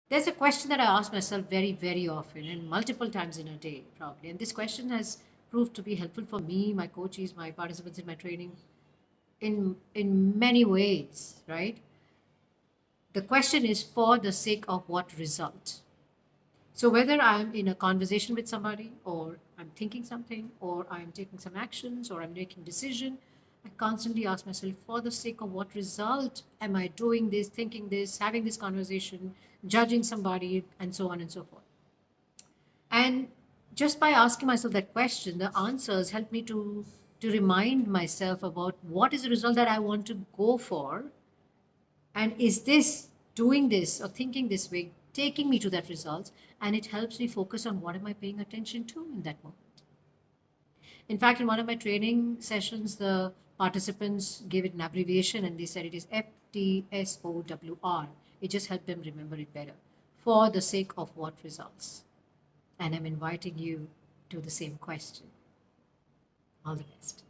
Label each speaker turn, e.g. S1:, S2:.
S1: There's a question that I ask myself very, very often and multiple times in a day, probably. And this question has proved to be helpful for me, my coaches, my participants in my training in many ways, right? The question is for the sake of what result? So whether I'm in a conversation with somebody or I'm thinking something or I'm taking some actions or I'm making decision, I constantly ask myself for the sake of what result am I doing this, thinking this, having this conversation, judging somebody, and so on and so forth. And just by asking myself that question, the answers help me to remind myself about what is the result that I want to go for, and is this doing this or thinking this way taking me to that result, and it helps me focus on what am I paying attention to in that moment. In fact, in one of my training sessions, the participants gave it an abbreviation and they said it is FTSOWR. It just helped them remember it better. For the sake of what results? And I'm inviting you to the same question. All the best.